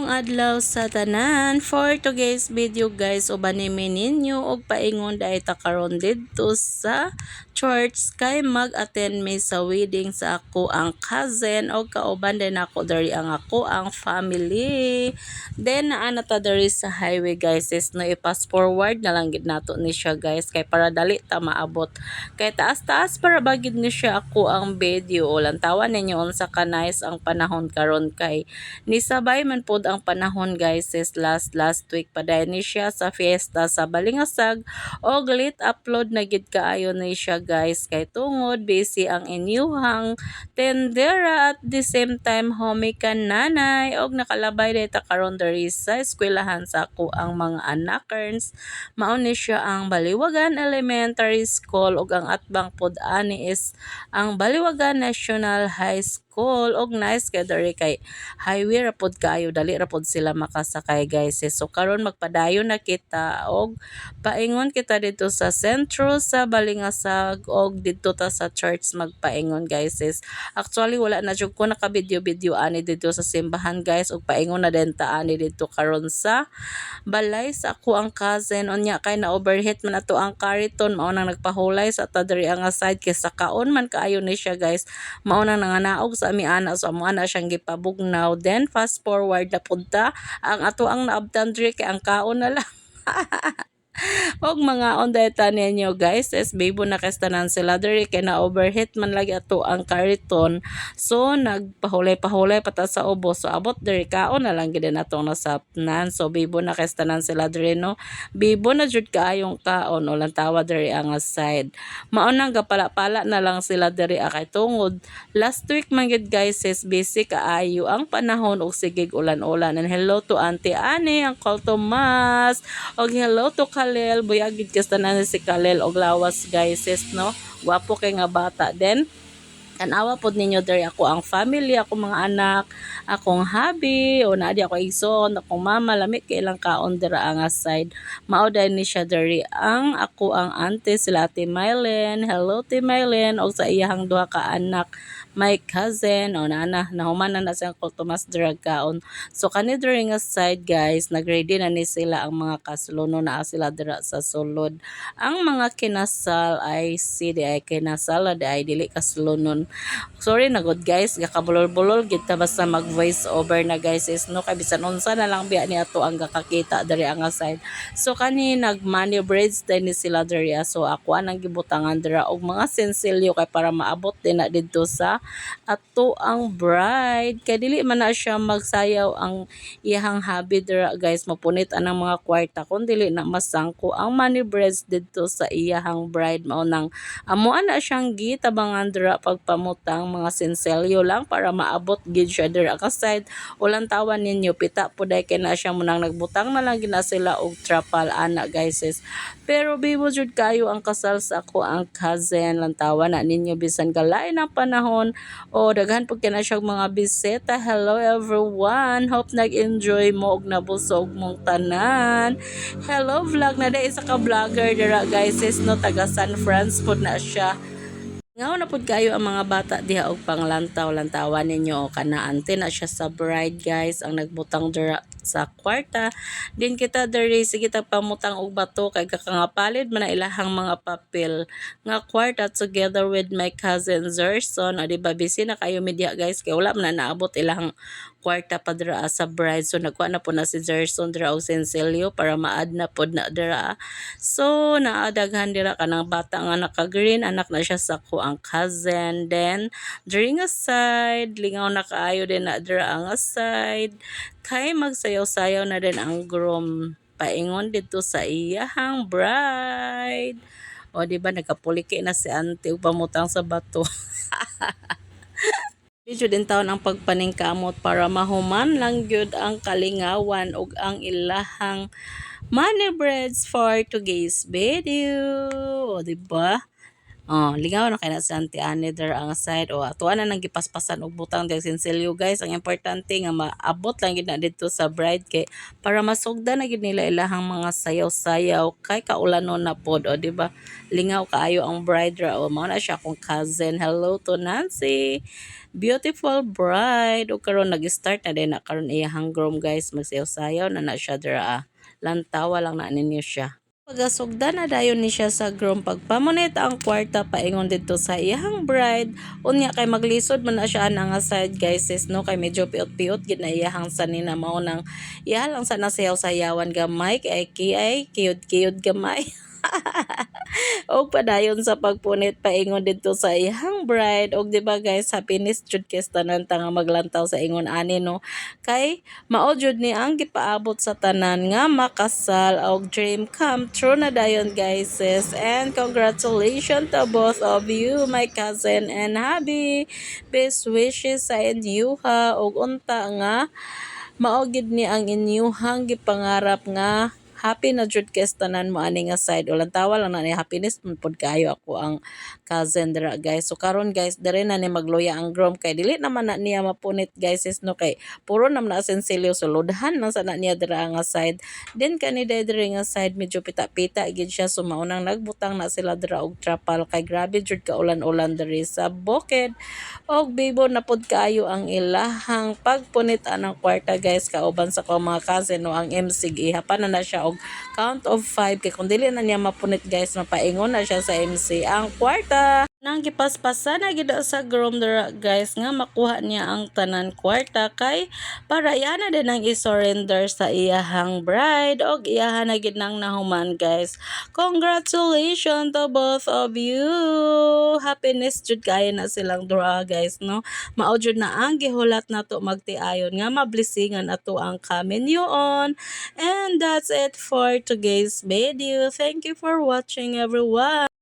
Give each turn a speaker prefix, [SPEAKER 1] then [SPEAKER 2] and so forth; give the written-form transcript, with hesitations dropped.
[SPEAKER 1] Maayong adlaw sa tanan. For today's video guys, ubanimi ninyo og paingon dahil ta karon didto sa church kay mag-attend mi sa wedding sa ako ang cousin og kauban din ako dari ang ako ang family. Then naa ta dari sa highway guys, is no i-pass forward na lang gid nato ni siya guys kay para dali ta maabot. Kay taas-taas para bagid ni siya ako ang video. Lantawan ninyo unsa ka nice ang panahon karon kay nisabay man pod ang panahon guys, is last week pa dahil ni siya sa fiesta sa Balingasag og late upload na gid kaayo ni siya guys kay tungod busy ang inyuhang tendera at the same time homey kan nanay og nakalabay dayta karon diri sa eskwelahan sa ako ang mga anakers. Mao ni siya ang Baliwagan Elementary School ug ang atbang pod ani is ang Baliwagan National High School og nice kay diri kay highway ra pod kaayo, dali ra pod sila makasakay guys. So karon magpadayon na kita og paingon kita dito sa sentro sa Balingasag og dito ta sa church magpaingon guys. Actually wala na jud ko naka video ani dito sa simbahan guys og paingon na din ta ani dito karon sa balay sa ako ang cousin unya kay na overheat man ato ang kariton mao nang nagpahulay sa ta diri ang side kay sa kaon man kaayo ni siya guys. Mao nang nanganaog sa ami ana so amo ana siyang gipabugnaw. Then fast forward na punta ang ato ang naabtan diri kay ang kaon na lang. Og mga ondeta ninyo guys, is bibo na kastanan sila diri kay na overheat man lagi ato ang kariton. So nagpahulay pata sa ubos. So abot diri kaon na lang gid natong nasapnan. So bibo na kastanan sila diri no. Bibo na jud kaayong kaon o lantawa diri ang side. Mao nang gapala-pala na lang sila diri kay tungod last week man gid guys, is busy kaayo ang panahon og sigig ulan-ulan. And hello to Auntie Annie, Uncle Tomas, og hello to Kalel, buyagid kastanan si Kalel og lawas guys, no. Gwapo kay nga bata. Then tanawa pod ninyo diri ako ang family, ako mga anak, akong hubby, o naadi ako igsoon, akong mama, lami kay ilang kaon dira ang side. Mao dahil ni siya diri ang ako ang auntie sila Ate Mylen. Hello Ate Mylen og sa iyahang duha ka anak, my cousin o nahuman na sa Uncle Tomas dira kaon. So kani diri nga side guys, nagready na ni sila ang mga kasluno na sila dira sa sulod. Ang mga kinasal ay si di ay kinasal di ay dili kaslunon. Sorry na good guys, gakabulol-bulol gid ta basta mag voice over na guys, is no kay bisan unsa na lang biya ni ato ang gakakita diri ang side. So kani nag money braids din ni sila diri. So ako anang gibutangan dira og mga sensilyo kay para maabot din na didto sa ato ang bride kay dili man na siya magsayaw ang iyang hobby dira guys, mapunit anang mga kwarta kun dili na masangko ang money braids didto sa iyang bride. Mao nang amo ana siyang gitabangan dira pagpamutang mga senselyo lang para maabot gid siya dira ka side. Ulang tawan ninyo pita puday kay na siya munang nagbutang na lang gina sila og trapal ana guys. Pero bibo jud kayo ang kasal sa ako ang cousin. Lantawan na ninyo bisan galain ang panahon o daghan pud kana siya mga bisita. Hello everyone, hope nag-enjoy mo og nabusog mong tanan. Hello vlog na day isa ka vlogger dira guys, is no taga San Francisco pud na siya. Ngaw na pud kayo ang mga bata diha og panglantaw-lantawan ninyo o kanaante na siya sa bride guys ang nagbutang dira sa kwarta. Din kita diri sige ta pamutang og bato kay kakangapalid man na ilahang mga papel nga kwarta together with my cousin Zerson. O di ba busy na kayo media guys kay wala man na naabot ilahang kwarta pa dira sa bride. So nagkuha na po na si Zerson dira og senselyo para maad na pod na dira. So naadaghan dira kanang bata nga naka-green, anak na siya sa ko ang cousin. Then during a side lingaw na kaayo din na dira ang side kay magsayaw-sayaw na din ang groom paingon dito sa iyahang bride. O di ba nagkapuliki na si auntie ug pamutang sa bato. Medyo din taon ang pagpaningkamot para mahuman lang gyud ang kalingawan ug ang ilahang money breads for today's video. O di ba? Oh, lingaw na kay na sa Auntie Annie there ang side o atuan na nang gipaspasan og butang diyang sinsilyo guys. Ang importante nga maabot lang gid na dito sa bride kay para masugdan na gid nila ilahang mga sayaw-sayaw kay kaulanon na pod o di ba? Lingaw kaayo ang bride ra o mao na siya akong cousin. Hello to Nancy. Beautiful bride. O karon nag-start na din na karon iyahang groom guys magsayaw-sayaw na siya dira. Lantawa lang na ninyo siya. Pagasugdan na dayon ni siya sa groom pagpamunit ang kwarta paingon dito sa iyang bride unya kay maglisod man na siya nga side guys sis no kay medyo piot-piot gid na iyahang sanina mao nang iya lang sa nasayaw-sayawan gamay kay kiyod-kiyod gamay. Og padayon sa pagpunit paingon dito sa iyang bride og di ba guys happiness jud kay tanan ta nga maglantaw sa ingon ani no kay mao jud ni ang gipaabot sa tanan nga makasal og dream come true na dayon guys sis and congratulations to both of you my cousin and hubby best wishes sa inyo ha og unta nga mao gid ni ang inyuhang gipangarap nga happy na jud kay tanan mo ani nga side ulan tawa lang na ni happiness man pod kayo ako ang cousin dira guys so karon guys dire na ni magloya ang groom kay dili naman na niya mapunit guys is no kay puro nam na sensilyo sulodhan lang sa na niya dira nga side then kani dire nga side medyo pita-pita gid siya so maunang nagbutang na sila dira og trapal kay grabe jud ka ulan-ulan diri sa bukid og bibo na pod kayo ang ilahang pagpunit anang kwarta guys kauban sa ko mga cousin no ang MC ihapan na siya og count of 5 kay kung dili na niya mapunit guys mapaingon na siya sa MC ang kwarta nang gipaspasan na gid sa groom dira guys nga makuha niya ang tanan kwarta kay para iya na din ang i-surrender sa iyahang bride og iyahan na gid nang nahuman guys congratulations to both of you happiness jud kay na silang dura guys no mao jud na ang gihulat nato magtiayon nga mablisingan ato ang kaminyoon. And that's it for today's video. Thank you for watching everyone.